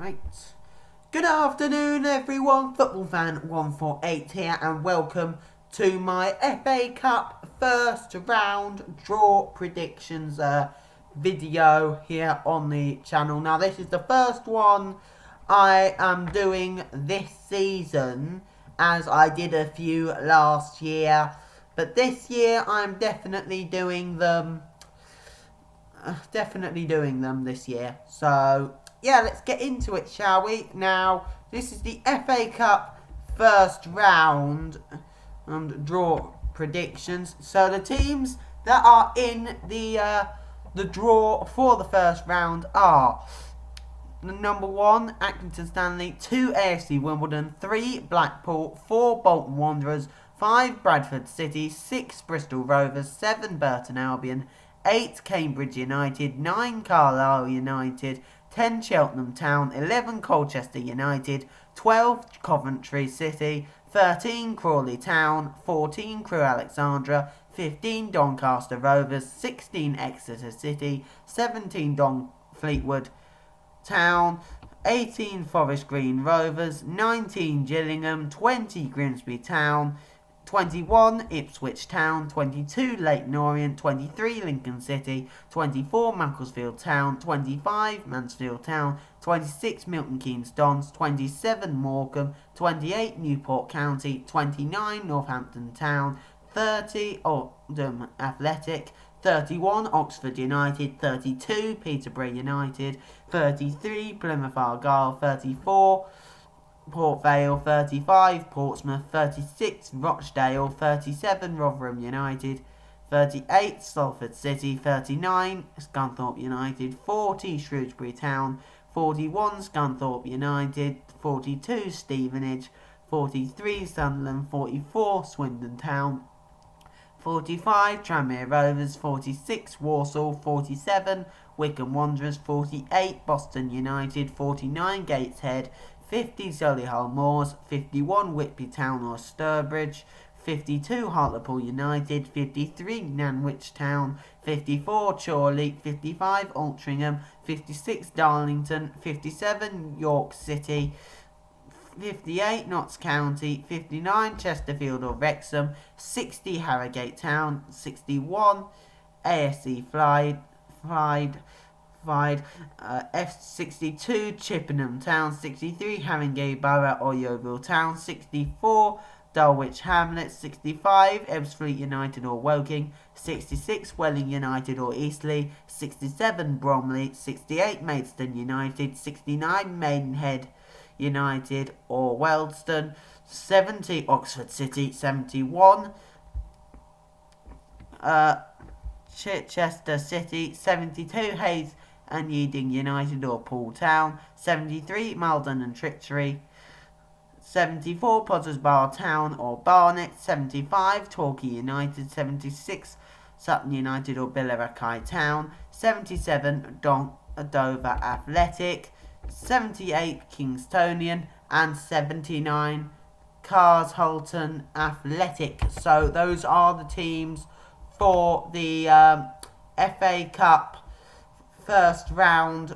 Right. Good afternoon, everyone. Football fan 148 here, and welcome to my FA Cup first round draw predictions video here on the channel. Now, this is the first one I am doing this season, as I did a few last year. But this year, I'm definitely doing them. This year. So yeah, let's get into it, shall we? Now, this is the FA Cup first round draw predictions. So the teams that are in the draw for the first round are number 1, Accrington Stanley, 2, AFC Wimbledon, 3, Blackpool, 4, Bolton Wanderers, 5, Bradford City, 6, Bristol Rovers, 7, Burton Albion, 8, Cambridge United, 9, Carlisle United, 10, Cheltenham Town, 11, Colchester United, 12, Coventry City, 13, Crawley Town, 14, Crewe Alexandra, 15, Doncaster Rovers, 16, Exeter City, 17, Fleetwood Town, 18, Forest Green Rovers, 19, Gillingham, 20, Grimsby Town, 21, Ipswich Town, 22, Leyton Orient, 23, Lincoln City, 24, Macclesfield Town, 25, Mansfield Town, 26, Milton Keynes Dons, 27, Morecambe, 28, Newport County, 29, Northampton Town, 30, Oldham Athletic, 31, Oxford United, 32, Peterborough United, 33, Plymouth Argyle, 34, Port Vale, 35, Portsmouth, 36, Rochdale, 37, Rotherham United, 38, Salford City, 39, Scunthorpe United, 40, Shrewsbury Town, 41, Scunthorpe United, 42, Stevenage, 43, Sunderland, 44, Swindon Town, 45, Tranmere Rovers, 46, Walsall, 47, Wycombe Wanderers, 48, Boston United, 49, Gateshead, 50, Solihull Moors, 51, Whitby Town or Sturbridge, 52, Hartlepool United, 53, Nantwich Town, 54, Chorley, 55, Altrincham, 56, Darlington, 57, York City, 58, Notts County, 59, Chesterfield or Wrexham, 60, Harrogate Town, 61, ASC F62, Chippenham Town, 63, Haringey Borough or Yeovil Town, 64, Dulwich Hamlets, 65, Ebbsfleet United or Woking, 66, Welling United or Eastleigh, 67, Bromley, 68, Maidstone United, 69, Maidenhead United or Wealdstone, 70, Oxford City, 71, Chichester City, 72, Hayes and Yeading United or Poole Town, 73, Maldon and Trickery, 74, Potters Bar Town or Barnet, 75, Torquay United, 76, Sutton United or Billericay Town, 77, Dover Athletic, 78, Kingstonian, and 79, Carshalton Athletic. So those are the teams for the FA Cup first round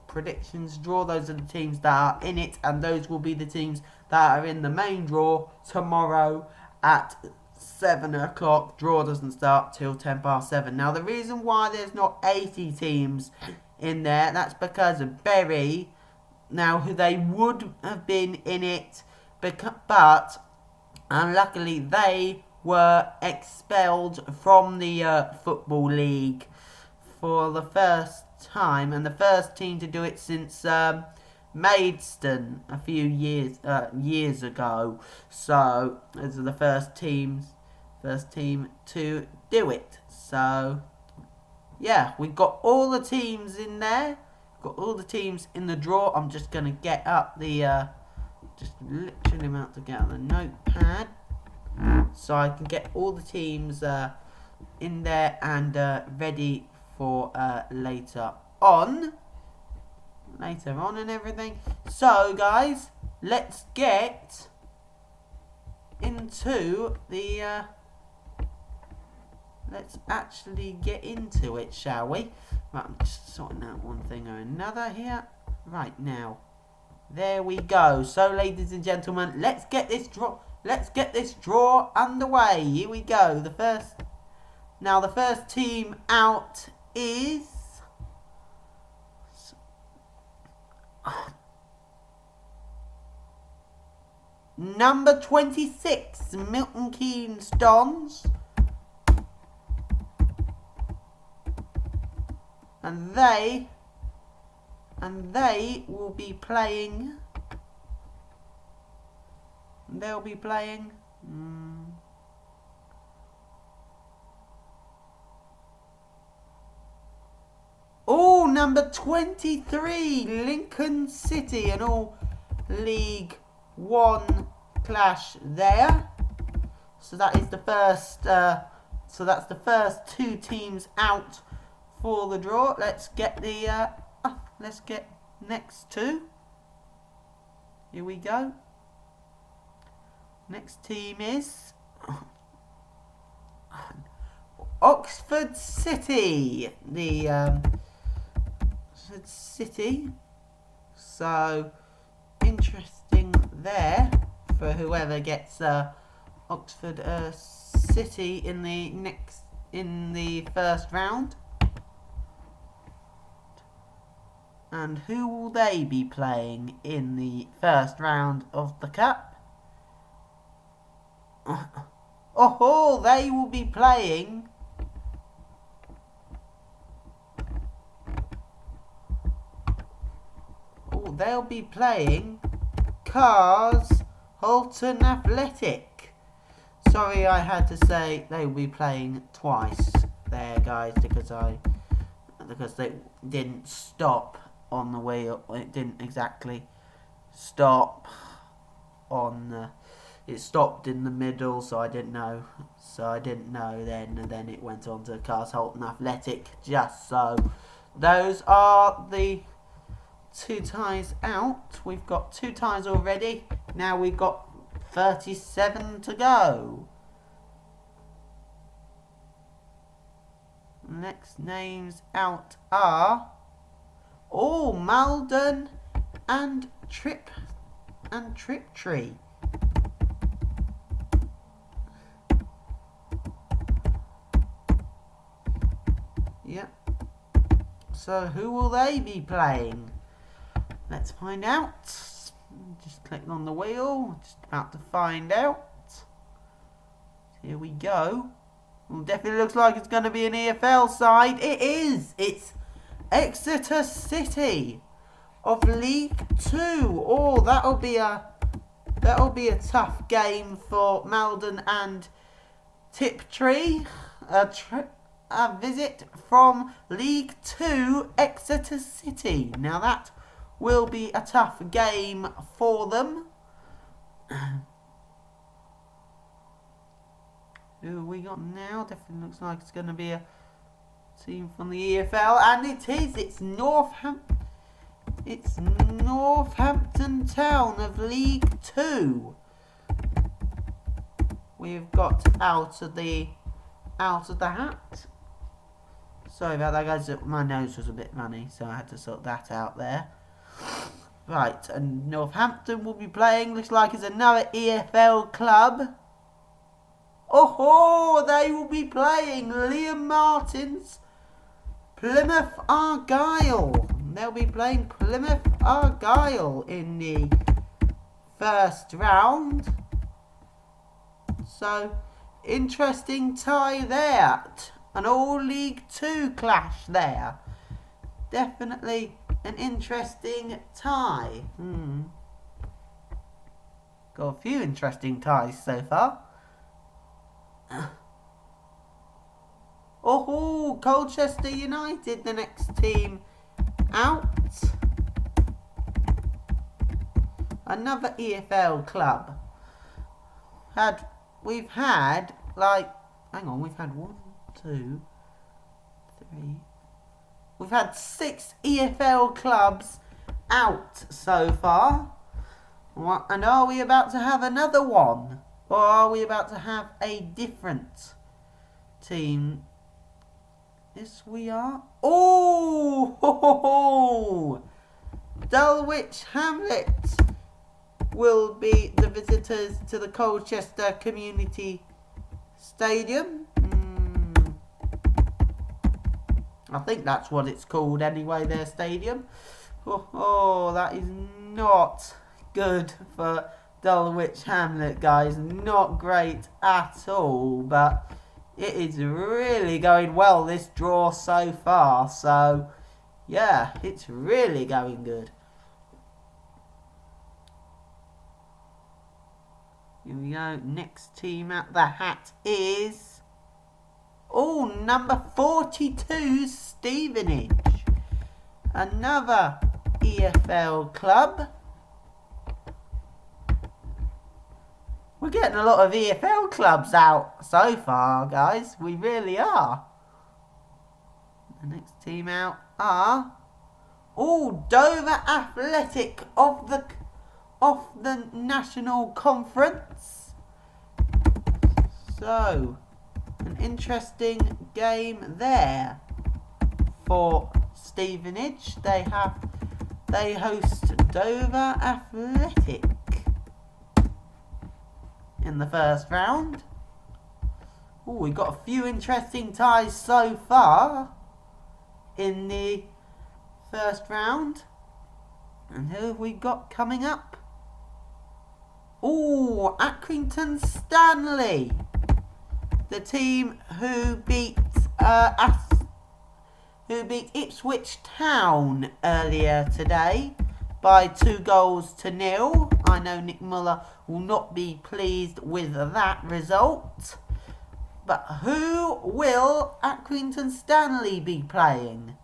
predictions draw. Those are the teams that are in it, and those will be the teams that are in the main draw tomorrow at 7 o'clock. Draw doesn't start till 10 past 7. Now, the reason why there's not 80 teams in there, that's because of Bury. Now, they would have been in it, but unluckily they were expelled from the Football League for the first time, and the first team to do it since Maidstone a few years ago. So those are the first team to do it. So yeah, we've got all the teams in there. Got all the teams in the draw. I'm just gonna get up the just literally about to get out the notepad so I can get all the teams in there and ready for later on and everything. So guys, let's get into the let's actually get into it, shall we? Right, I'm just sorting out one thing or another here. Right now. There we go. So, ladies and gentlemen, let's get this draw. Let's get this draw underway. Here we go. The first team out is number 26, Milton Keynes Dons. And they will be playing. They'll be playing. Oh, number 23, Lincoln City, an all League One clash there. So that is the first. So that's the first two teams out for the draw. Let's get the. Let's get next two. Here we go. Next team is Oxford City. The Oxford City. So interesting there for whoever gets Oxford City in the first round. And who will they be playing in the first round of the cup? Oh, they will be playing. Oh, they'll be playing Cars Holton Athletic. Sorry, I had to say they will be playing twice there, guys, because they didn't stop on the wheel. It didn't exactly stop on the. It stopped in the middle, so I didn't know. Then, and then it went on to Cars Holton Athletic. Just so, those are the two ties out. We've got two ties already. Now we've got 37 to go. Next names out are Malden and Triptree. Yep. So who will they be playing? Let's find out. Just click on the wheel. Just about to find out. Here we go. Well, definitely looks like it's going to be an EFL side. It is. It's Exeter City of League 2. Oh, that'll be a tough game for Malden and Tiptree. A visit from League 2 Exeter City. Now that will be a tough game for them. Who we got now? Definitely looks like it's going to be a team from the EFL, and it is. It's Northampton Town of League 2. We've got out of the hat. Sorry about that, guys. My nose was a bit runny, so I had to sort that out there. Right, and Northampton will be playing. Looks like it's another EFL club. Oh, they will be playing Liam Martin's Plymouth Argyle. They'll be playing Plymouth Argyle in the first round. So, interesting tie there. An all League 2 clash there. Definitely an interesting tie. Got a few interesting ties so far. Oh, Colchester United, the next team out. Another EFL club. We've had 1, 2, 3. We've had 6 EFL clubs out so far. And are we about to have another one? Or are we about to have a different team? Yes, we are. Oh! Dulwich Hamlet will be the visitors to the Colchester Community Stadium. I think that's what it's called anyway, their stadium. Oh, that is not good for Dulwich Hamlet, guys. Not great at all, but it is really going well, this draw so far. So, yeah, it's really going good. Here we go. Next team at the hat is... oh, number 42, Stevenage. Another EFL club. We're getting a lot of EFL clubs out so far, guys. We really are. The next team out are... oh, Dover Athletic of the National Conference. So, an interesting game there for Stevenage. They host Dover Athletic in the first round. Oh, we've got a few interesting ties so far in the first round. And who have we got coming up? Oh, Accrington Stanley, the team who beat Ipswich Town earlier today by 2-0. I know Nick Muller will not be pleased with that result. But who will Accrington Stanley be playing?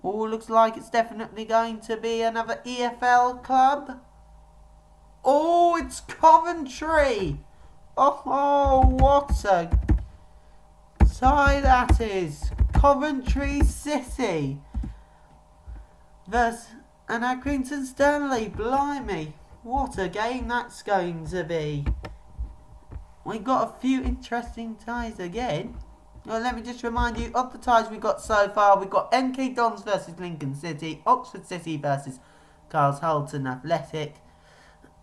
Oh, looks like it's definitely going to be another EFL club. Oh, it's Coventry. Oh, what a tie that is. Coventry City versus Accrington Stanley. Blimey, what a game that's going to be. We got a few interesting ties again. Well, let me just remind you of the ties we got so far. We've got MK Dons versus Lincoln City, Oxford City versus Carlshalton Athletic,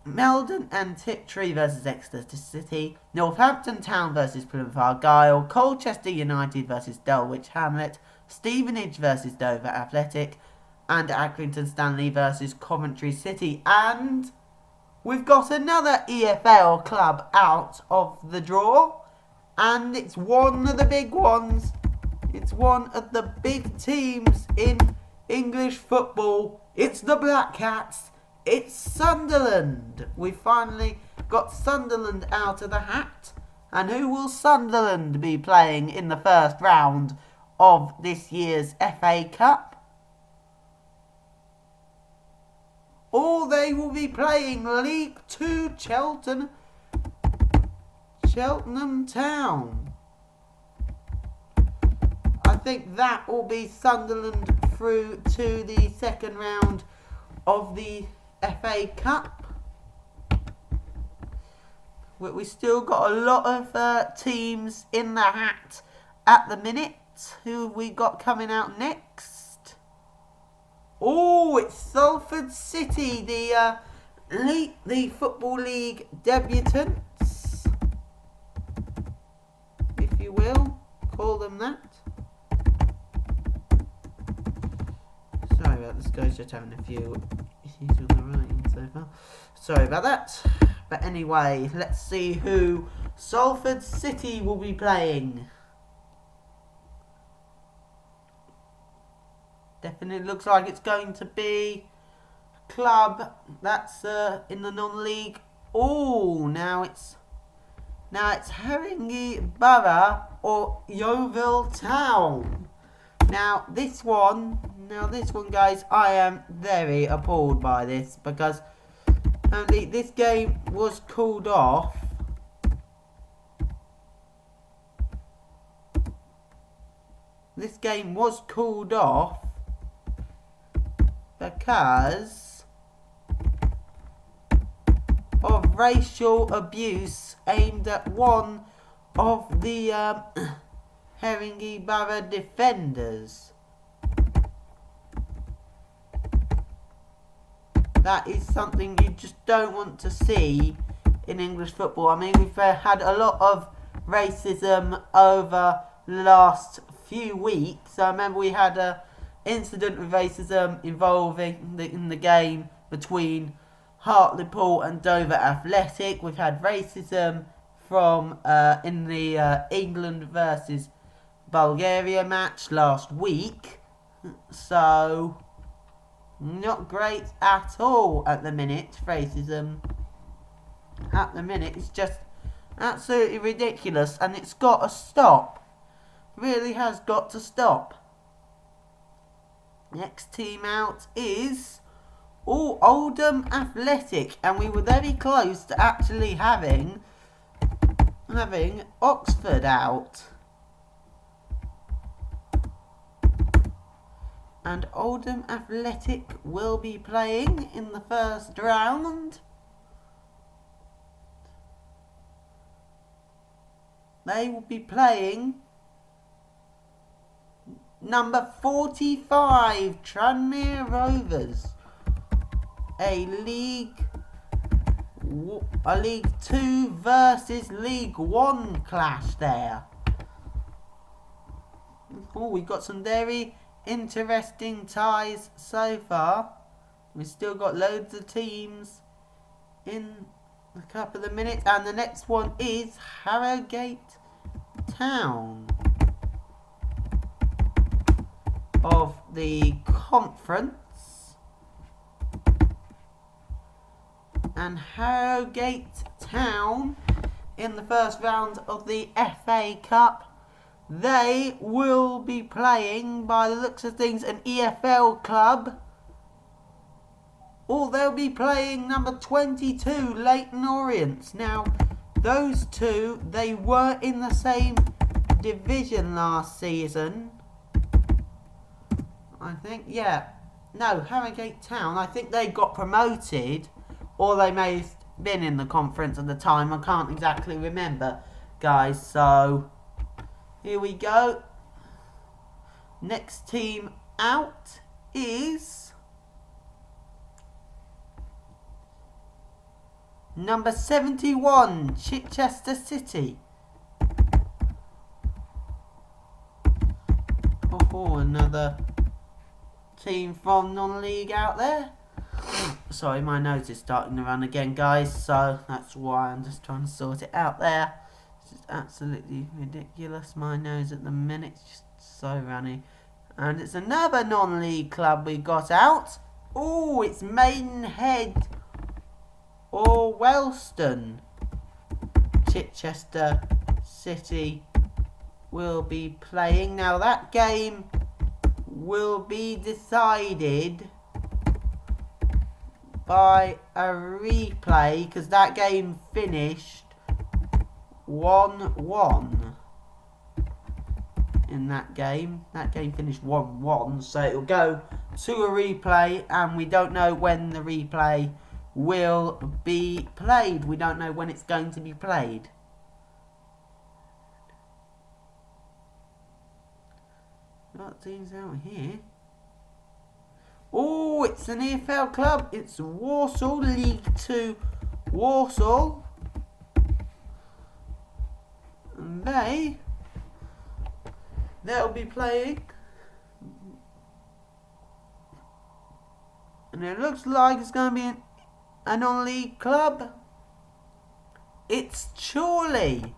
Meldon and Tiptree versus Exeter City, Northampton Town versus Plymouth Argyle, Colchester United versus Dulwich Hamlet, Stevenage versus Dover Athletic, and Accrington Stanley versus Coventry City. And we've got another EFL club out of the draw, and it's one of the big ones. It's one of the big teams in English football. It's the Black Cats. It's Sunderland. We finally got Sunderland out of the hat. And who will Sunderland be playing in the first round of this year's FA Cup? Or they will be playing League 2 Cheltenham Town. I think that will be Sunderland through to the second round of the FA Cup. We still got a lot of teams in the hat at the minute. Who have we got coming out next? Oh, it's Salford City, the Football League debutants, if you will, call them that. Sorry about this, guys, just having a few issues with the writing so far. Sorry about that. But anyway, let's see who Salford City will be playing. Definitely looks like it's going to be a club that's in the non-league. Oh, now it's Haringey Borough or Yeovil Town. Now this one, guys, I am very appalled by this because apparently this game was called off. This game was called off because of racial abuse aimed at one of the Haringey Borough defenders. That is something you just don't want to see in English football. I mean, we've had a lot of racism over the last few weeks. I remember we had a incident with racism involving in the game between Hartlepool and Dover Athletic. We've had racism from in the England versus Bulgaria match last week. So, not great at all at the minute, racism. At the minute, it's just absolutely ridiculous, and it's got to stop. Really has got to stop. Next team out is Oldham Athletic, and we were very close to actually having Oxford out. And Oldham Athletic will be playing in the first round. They will be playing number 45, Tranmere Rovers. A League 2 versus League 1 clash there. Oh, we've got some very interesting ties so far. We've still got loads of teams in a couple of minutes, and the next one is Harrogate Town of the conference, and Harrogate Town in the first round of the FA Cup. They will be playing, by the looks of things, an EFL club. Or they'll be playing number 22, Leyton Orient. Now, those two, they were in the same division last season. I think, yeah. No, Harrogate Town, I think they got promoted. Or they may have been in the conference at the time. I can't exactly remember, guys. So, here we go. Next team out is number 71, Chichester City. Oh, another team from non-league out there. Sorry, my nose is starting to run again, guys, so that's why I'm just trying to sort it out there. This is absolutely ridiculous. My nose at the minute is just so runny. And it's another non-league club we got out. Oh, it's Maidenhead or Wellston. Chichester City will be playing. Now that game will be decided by a replay, because that game finished 1-1 in that game. That game finished 1-1, so it'll go to a replay, and we don't know when the replay will be played. We don't know when it's going to be played. What team's out here? Oh, it's an EFL club. It's Walsall, League 2 Walsall. And they'll be playing. And it looks like it's going to be a non-league club. It's Chorley.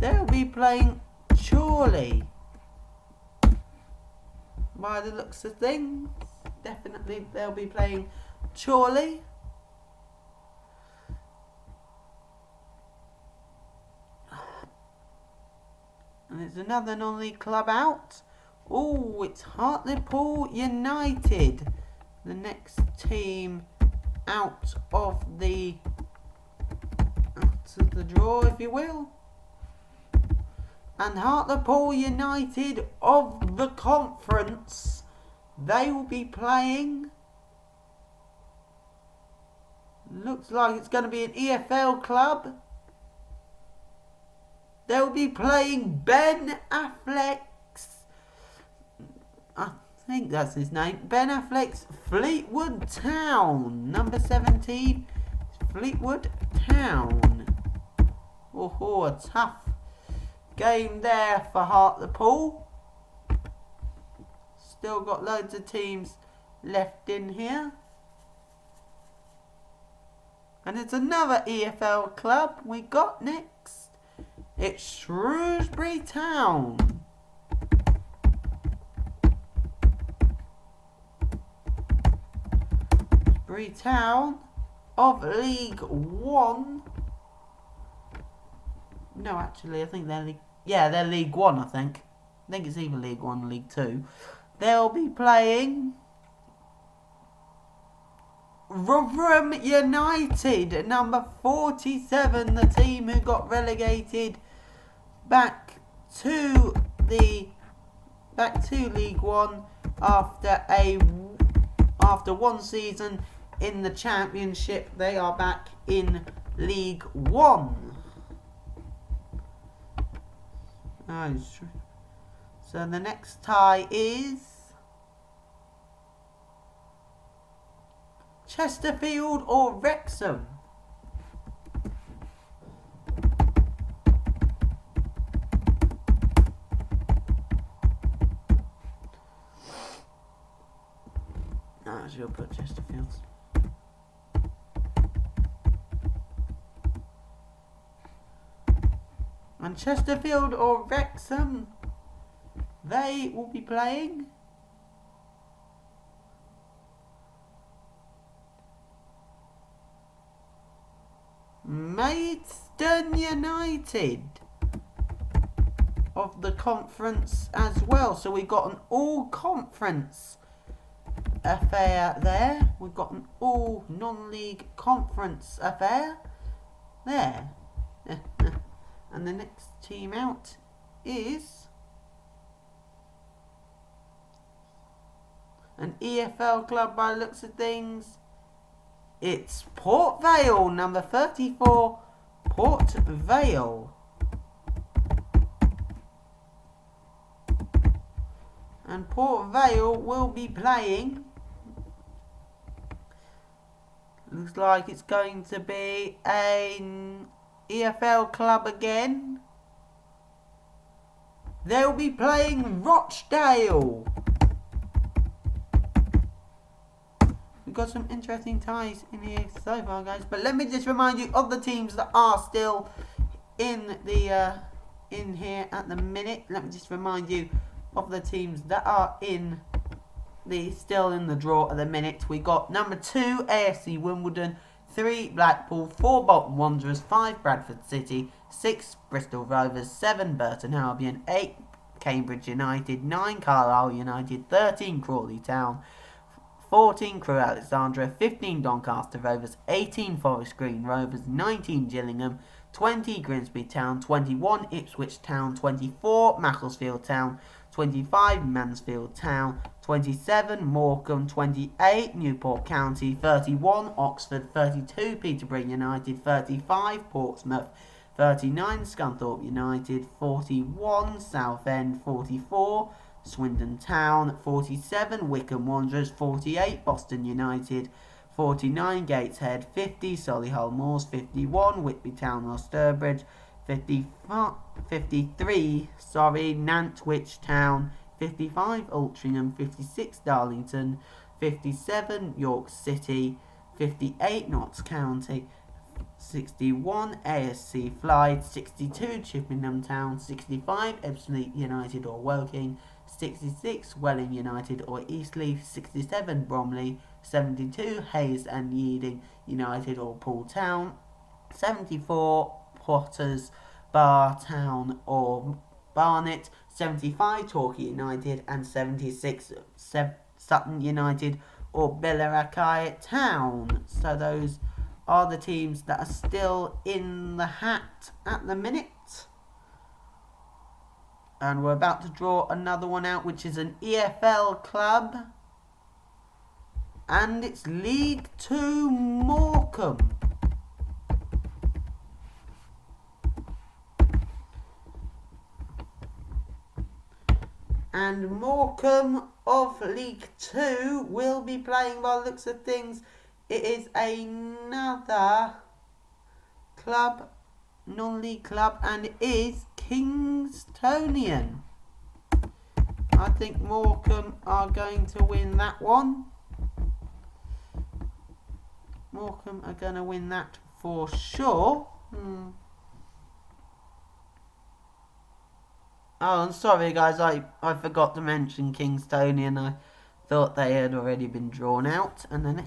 They'll be playing Chorley. By the looks of things, definitely they'll be playing Chorley. And there's another non-league club out. Oh, it's Hartlepool United. The next team out of the draw, if you will. And Hartlepool United of the conference, they will be playing. Looks like it's going to be an EFL club. They'll be playing Ben Affleck's. I think that's his name. Ben Affleck's Fleetwood Town. Number 17, Fleetwood Town. Oh, a tough game there for Hartlepool. Still got loads of teams left in here. And it's another EFL club we got next. It's Shrewsbury Town. Shrewsbury Town of League One. No, actually, I think they're they're League One, I think. I think it's either League One or League Two. They'll be playing Rotherham United, number 47, the team who got relegated back to League One after one season in the Championship. They are back in League One. So the next tie is Chesterfield or Wrexham. I should put Chesterfield. And Chesterfield or Wrexham, they will be playing Maidstone United of the conference as well. So we've got an all-conference affair there. We've got an all non-league conference affair there. And the next team out is an EFL club by the looks of things. It's Port Vale, number 34, Port Vale. And Port Vale will be playing. Looks like it's going to be an EFL club again. They'll be playing Rochdale. We've got some interesting ties in here so far, guys. But let me just remind you of the teams that are still in the in here at the minute. Let me just remind you of the teams that are still in the draw at the minute. We got number 2 AFC Wimbledon, 3 Blackpool, 4 Bolton Wanderers, 5 Bradford City, 6 Bristol Rovers, 7 Burton Albion, 8 Cambridge United, 9 Carlisle United, 13 Crawley Town, 14 Crewe Alexandra, 15 Doncaster Rovers, 18 Forest Green Rovers, 19 Gillingham, 20 Grimsby Town, 21 Ipswich Town, 24 Macclesfield Town, 25 Mansfield Town, 27 Morecambe, 28 Newport County, 31 Oxford, 32 Peterborough United, 35 Portsmouth, 39 Scunthorpe United, 41 Southend, 44 Swindon Town, 47 Wycombe Wanderers, 48 Boston United, 49 Gateshead, 50 Solihull Moors, 51 Whitby Town or Sturbridge, 53 Nantwich Town, 55 Altrincham, 56 Darlington, 57 York City, 58 Notts County, 61 ASC Clyde, 62 Chippenham Town, 65 Ebbsfleet United or Woking, 66 Welling United or Eastleigh, 67 Bromley, 72 Hayes and Yeading United or Poole Town, 74 Potters Bar Town or Barnet, 75 Torquay United and 76 Sutton United or Billericay Town. So those are the teams that are still in the hat at the minute. And we're about to draw another one out, which is an EFL club. And it's League 2 Morecambe. And Morecambe of League 2 will be playing, by the looks of things. It is another club, non-league club, and it is Kingstonian. I think Morecambe are going to win that one. Morecambe are going to win that for sure. Oh, I'm sorry guys, I forgot to mention Kingstonian. I thought they had already been drawn out. And the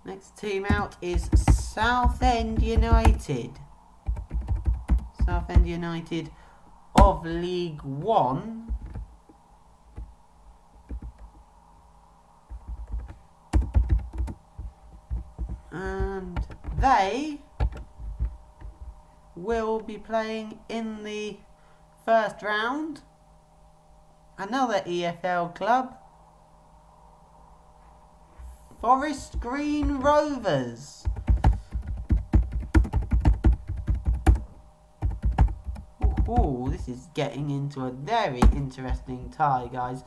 next team out is Southend United. Southend United of League 1. And they will be playing in the first round another EFL club, Forest Green Rovers. Ooh, this is getting into a very interesting tie, guys.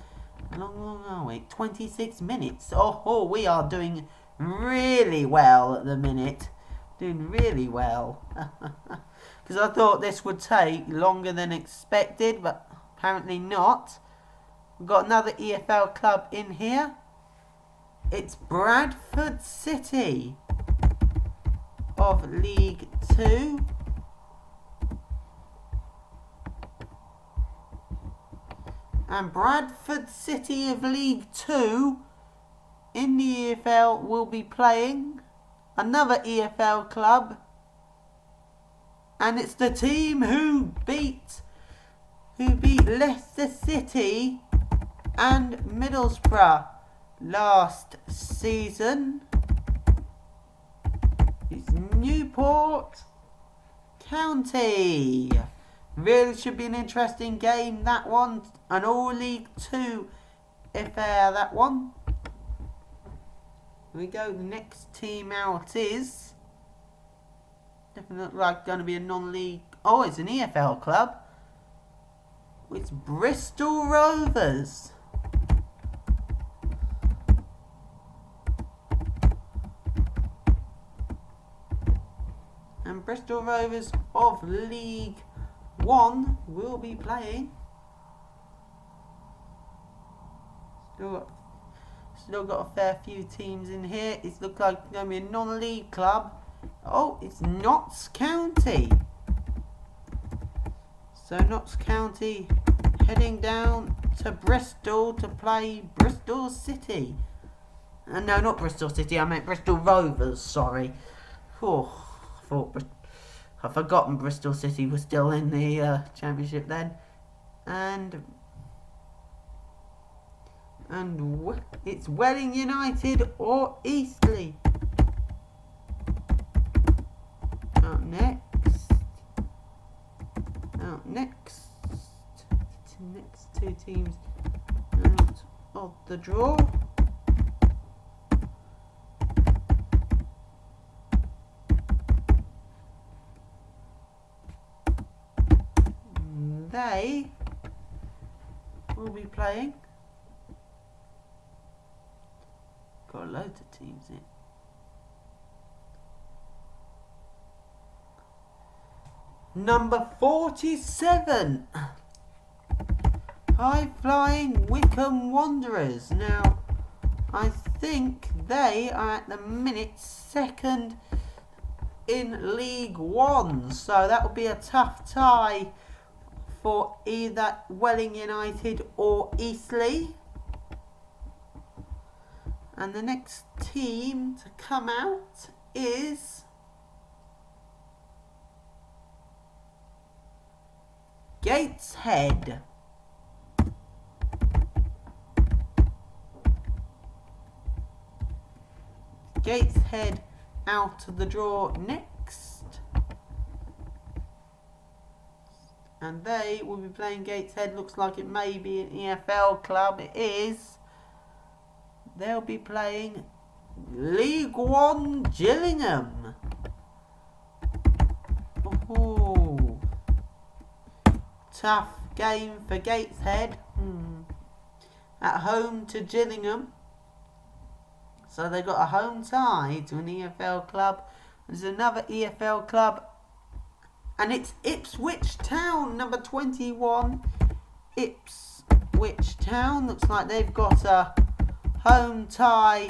How long are we? 26 minutes. Oh, we are doing really well at the minute. Doing really well. Because I thought this would take longer than expected, but apparently not. We've got another EFL club in here. It's Bradford City of League 2. And Bradford City of League 2 in the EFL will be playing another EFL club. And it's the team who beat Leicester City and Middlesbrough last season. It's Newport County. Really should be an interesting game, that one. An all League 2 affair, that one. Here we go. The next team out is definitely look like going to be a non-league. Oh, it's an EFL club. It's Bristol Rovers. And Bristol Rovers of League 1 will be playing. Still got a fair few teams in here. It looks like it's going to be a non-league club. Oh, it's Notts County. So Notts County heading down to Bristol to play Bristol City. No, not Bristol City. I meant Bristol Rovers. Sorry. Oh, I've forgotten Bristol City was still in the Championship then. And it's Welling United or Eastleigh. Next two teams out of the draw. They will be playing. Got loads of teams in. Number 47, High Flying Wycombe Wanderers. Now, I think they are at the minute second in League 1, so that will be a tough tie for either Welling United or Eastleigh. And the next team to come out is Gateshead. Gateshead out of the draw next. And they will be playing Gateshead. Looks like it may be an EFL club. It is. They'll be playing League 1 Gillingham. Ooh. Tough game for Gateshead. at home to Gillingham. So they got a home tie to an EFL club. There's another EFL club, and it's Ipswich Town, number 21. Ipswich Town, looks like they've got a home tie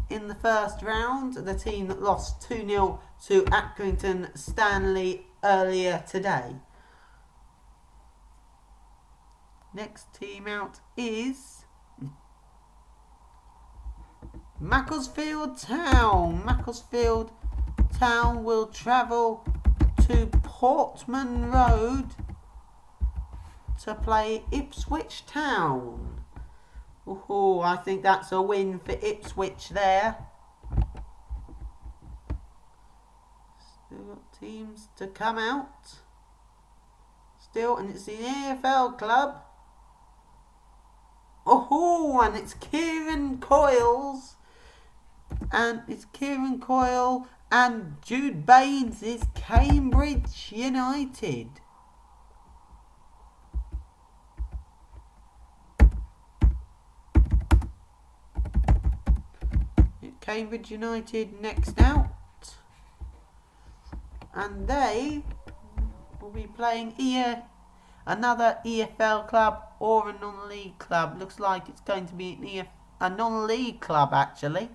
in the first round. The team that lost 2-0 to Accrington Stanley earlier today. Next team out is Macclesfield Town. Macclesfield Town will travel to Portman Road to play Ipswich Town. Ooh, I think that's a win for Ipswich there. Still got teams to come out. Still, and it's the AFL club. Oh, and it's Kieran Coyles. And it's Kieran Coyle and Jude Baines is Cambridge United. Cambridge United next out. And they will be playing another EFL club or a non-league club. Looks like it's going to be a non-league club actually.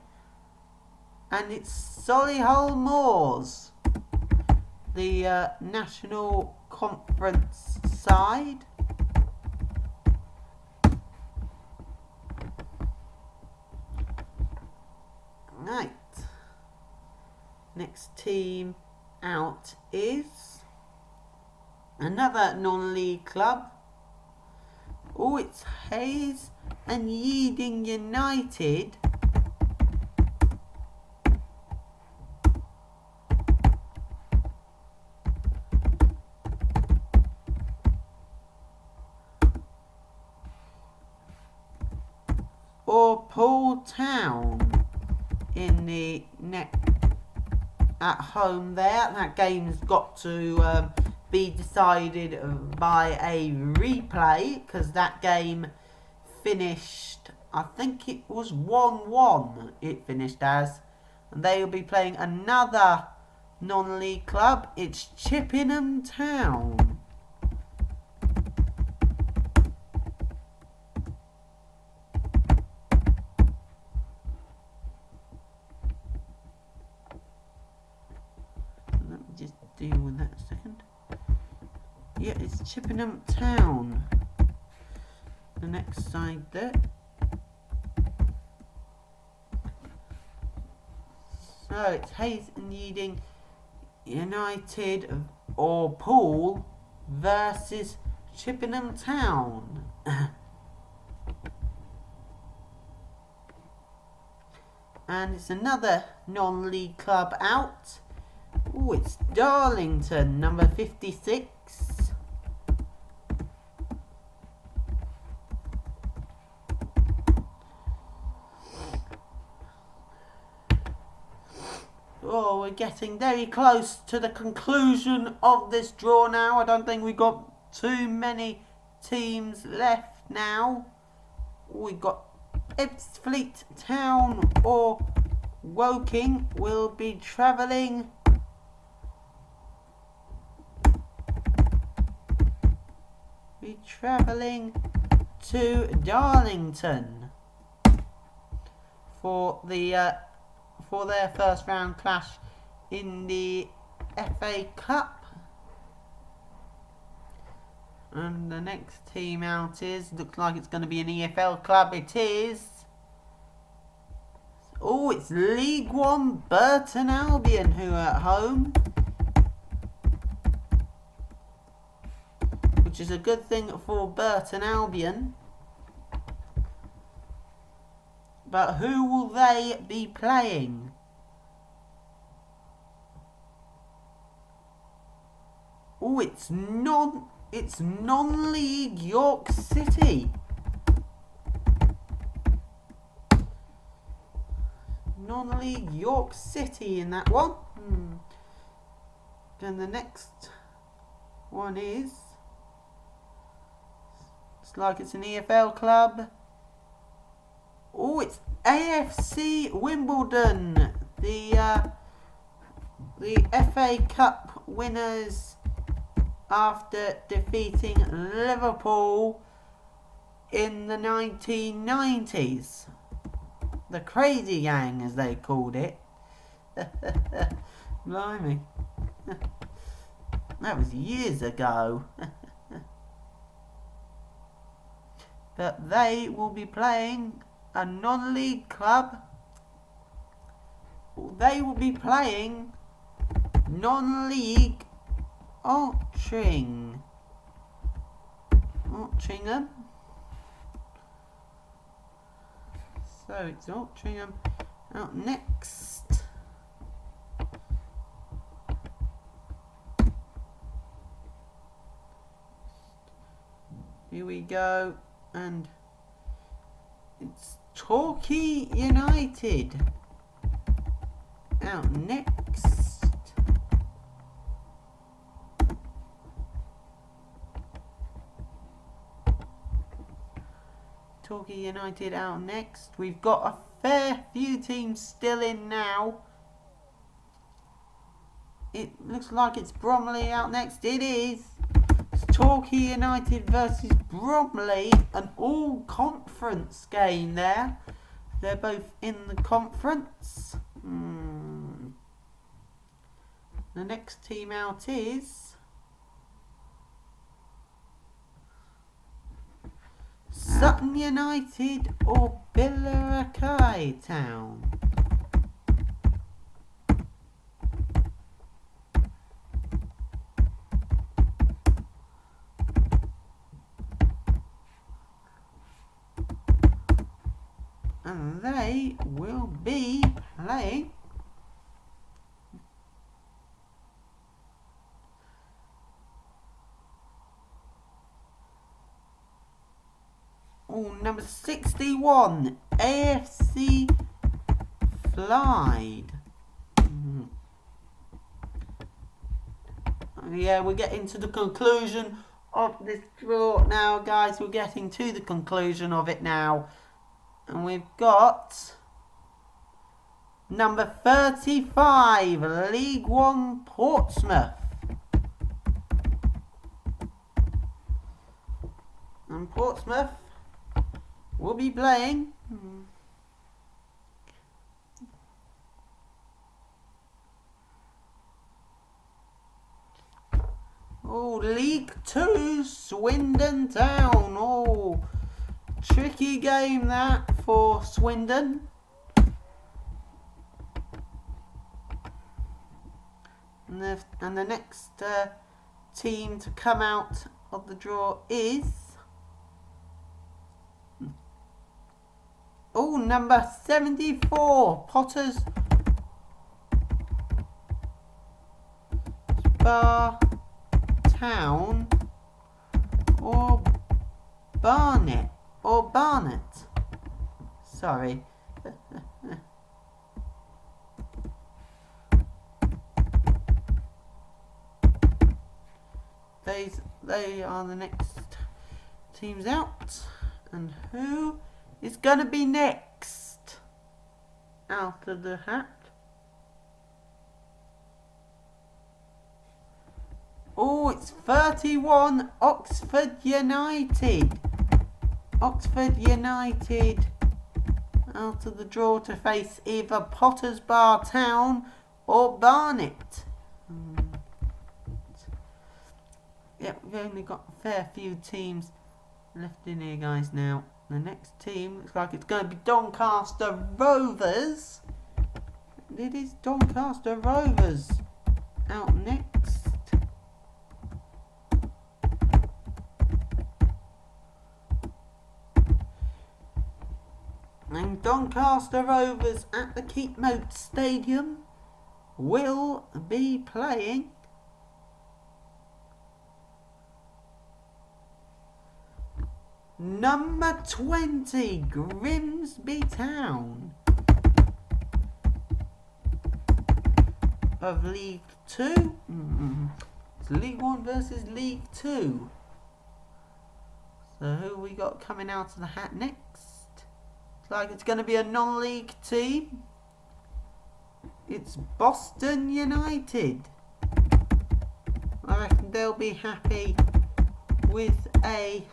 And it's Solihull Moors, the National Conference side. Right. Next team out is another non-league club. Oh, it's Hayes and Yeading United. Or Poole Town in the at home there. That game's got to be decided by a replay because that game finished, I think it was 1-1 it finished as. And they will be playing another non-league club. It's Chippenham Town. Just deal with that a second. Yeah, it's Chippenham Town. The next side there. So it's Hayes and Yeading United or Poole versus Chippenham Town. And it's another non-league club out. Oh, it's Darlington, number 56. Oh, we're getting very close to the conclusion of this draw now. I don't think we've got too many teams left now. We've got Ebbsfleet Town or Woking will be travelling to Darlington for their first round clash in the FA Cup. And the next team out looks like it's going to be an EFL club. It is. Oh, it's League One Burton Albion who are at home. Which is a good thing for Burton Albion. But who will they be playing? Oh, it's non-league York City. Non-league York City in that one. And the next one it's like it's an EFL club. Oh, it's AFC Wimbledon, the FA Cup winners after defeating Liverpool in the 1990s. The Crazy Gang, as they called it. Blimey. That was years ago. But they will be playing a non-league club. They will be playing non-league Altrincham. So it's Altrincham out next. Here we go, and it's Torquay United out next. Torquay United out next. We've got a fair few teams still in now. It looks like it's Bromley out next. It is. It's Torquay United versus Bromley. An all-conference game there. They're both in the conference. The next team out is Sutton United or Billericay Town. And they will be playing number 61, AFC Clyde. Yeah, we're getting to the conclusion of this draw now, guys. We're getting to the conclusion of it now. And we've got number 35, League One Portsmouth. And Portsmouth will be playing League Two, Swindon Town. Tricky game that for Swindon. And the next team to come out of the draw is number 74, Potters Bar Town or Barnet. Sorry. They are the next teams out. And who is going to be next out of the hat? It's 31, Oxford United. Oxford United out of the draw to face either Potters Bar Town or Barnet. Yep, we've only got a fair few teams left in here, guys, now. The next team looks like it's going to be Doncaster Rovers. It is Doncaster Rovers out next. And Doncaster Rovers at the Keepmoat Stadium will be playing number 20, Grimsby Town of League 2. It's League 1 versus League 2. So who we got coming out of the hat next? like it's going to be a non-league team. It's Boston United. I reckon they'll be happy with a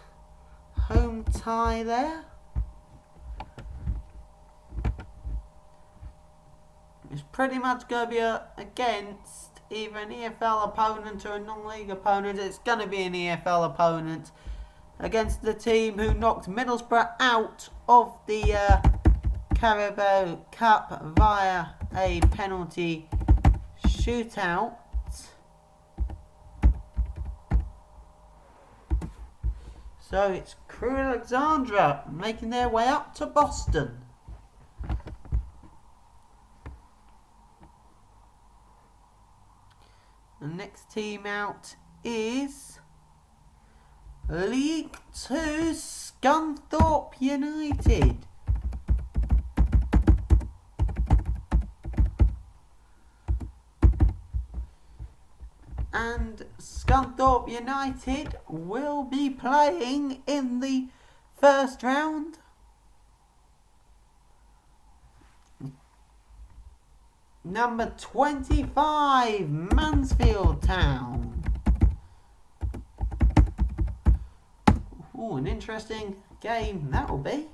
home tie there. It's pretty much going to be against either an EFL opponent or a non-league opponent. It's going to be an EFL opponent against the team who knocked Middlesbrough out of the Carabao Cup via a penalty shootout. So it's Crewe Alexandra making their way up to Boston. The next team out is League 2 Scunthorpe United. And Scunthorpe United will be playing in the first round number 25, Mansfield Town. Ooh, an interesting game that will be.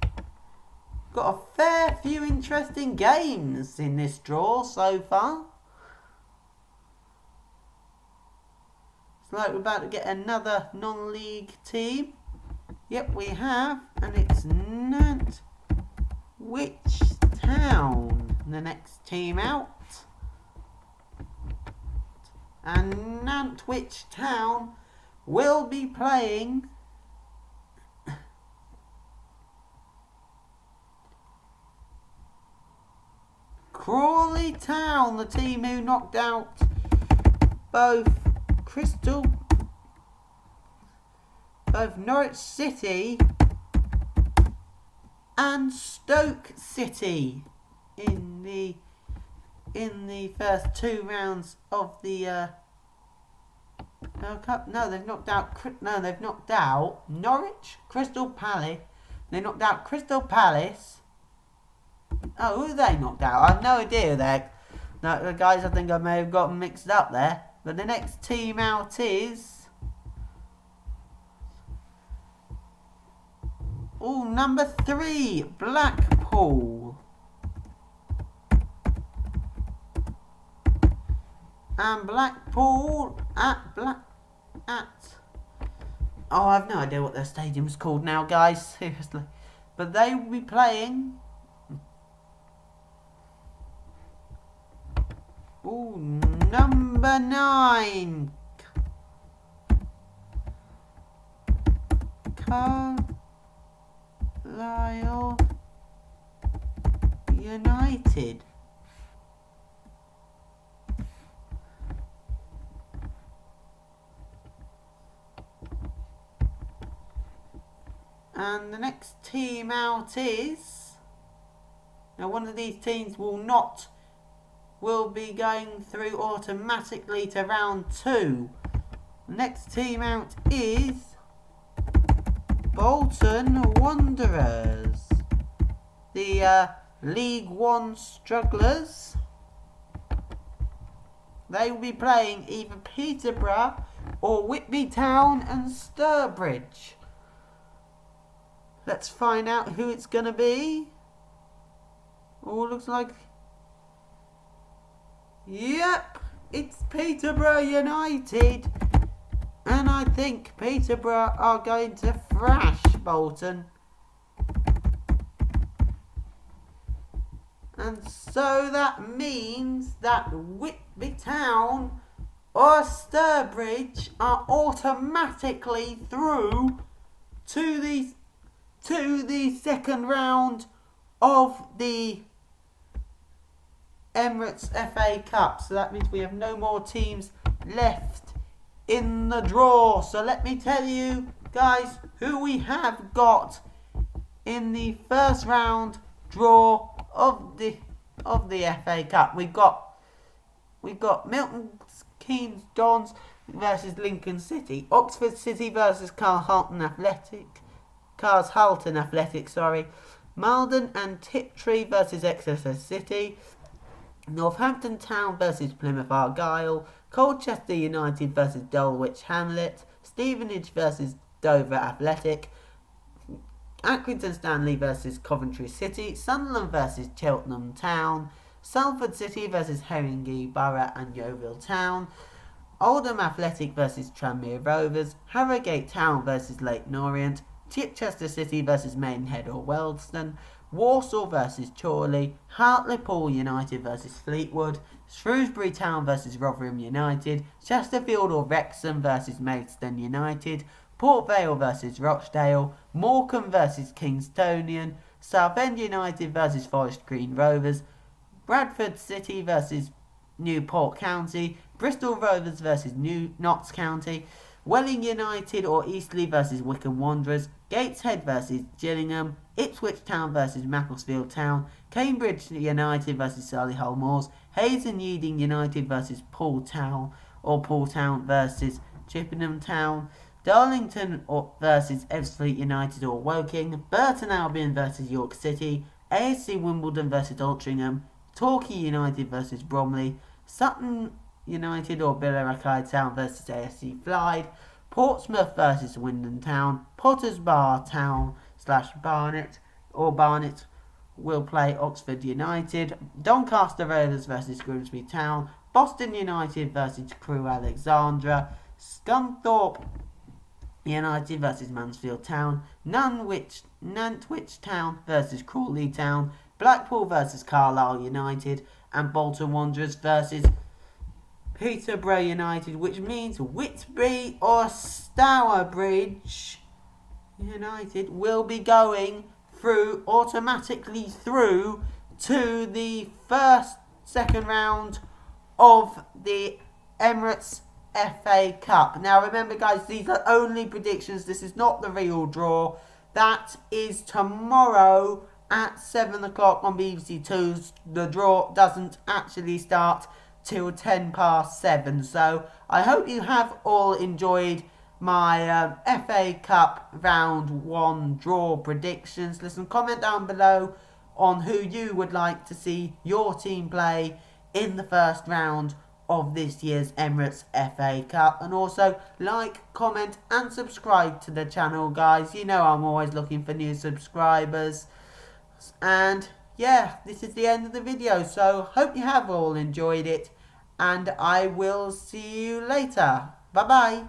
Got a fair few interesting games in this draw so far. It's like we're about to get another non-league team. Yep, we have, and it's Nantwich Town, the next team out. And Nantwich Town will be playing Crawley Town, the team who knocked out both Norwich City and Stoke City in the first two rounds of the Cup. No, they've knocked out Norwich, Crystal Palace. They knocked out Crystal Palace. Oh, who they knocked out? I have no idea who they're. No, guys, I think I may have gotten mixed up there. But the next team out is number 3, Blackpool. And Blackpool oh, I have no idea what their stadium's called now, guys. Seriously. But they will be playing number 9, Carlisle United. And the next team out is, now one of these teams will be going through automatically to round 2. The next team out is Bolton Wanderers, the League 1 strugglers. They will be playing either Peterborough or Whitby Town and Sturbridge. Let's find out who it's going to be. Oh, looks like... Yep, it's Peterborough United. And I think Peterborough are going to thrash Bolton. And so that means that Whitby Town or Sturbridge are automatically through to the second round of the Emirates FA Cup. So that means we have no more teams left in the draw. So let me tell you guys who we have got in the first round draw of the FA Cup. We've got Milton Keynes Dons versus Lincoln City, Oxford City versus Carlshalton Athletic, Malden and Tiptree versus Exeter City. Northampton Town versus Plymouth Argyle. Colchester United versus Dulwich Hamlet. Stevenage versus Dover Athletic. Accrington Stanley versus Coventry City. Sunderland versus Cheltenham Town. Salford City versus Haringey Borough and Yeovil Town. Oldham Athletic versus Tranmere Rovers. Harrogate Town versus Leyton Orient. Chichester City versus Maidenhead or Wealdstone. Walsall versus Chorley. Hartlepool United versus Fleetwood. Shrewsbury Town versus Rotherham United. Chesterfield or Wrexham versus Maidstone United. Port Vale versus Rochdale. Morecambe versus Kingstonian. Southend United versus Forest Green Rovers. Bradford City versus Newport County. Bristol Rovers versus Notts County. Welling United or Eastleigh versus Wycombe Wanderers. Gateshead versus Gillingham. Ipswich Town versus Macclesfield Town. Cambridge United versus Solihull Moors. Hayes and Yeading United versus Poole Town versus Chippenham Town. Darlington versus Ebbsfleet United or Woking. Burton Albion versus York City. AFC Wimbledon versus Altrincham. Torquay United versus Bromley. Sutton United or Billericay Town versus AFC Clyde. Portsmouth versus Wyndham Town. Potters Bar Town / Barnet will play Oxford United. Doncaster Raiders versus Grimsby Town. Boston United versus Crewe Alexandra. Scunthorpe United versus Mansfield Town. Nantwich Town versus Crawley Town. Blackpool versus Carlisle United. And Bolton Wanderers versus Peterborough United, which means Whitby or Stourbridge United will be going automatically through to the second round of the Emirates FA Cup. Now remember guys, these are only predictions, this is not the real draw. That is tomorrow at 7 o'clock on BBC Two. The draw doesn't actually start till 7:10. So I hope you have all enjoyed my FA Cup round 1 draw predictions. Listen, comment down below on who you would like to see your team play in the first round of this year's Emirates FA Cup. And also like, comment and subscribe to the channel guys. You know I'm always looking for new subscribers. And yeah, this is the end of the video, so hope you have all enjoyed it, and I will see you later. Bye bye.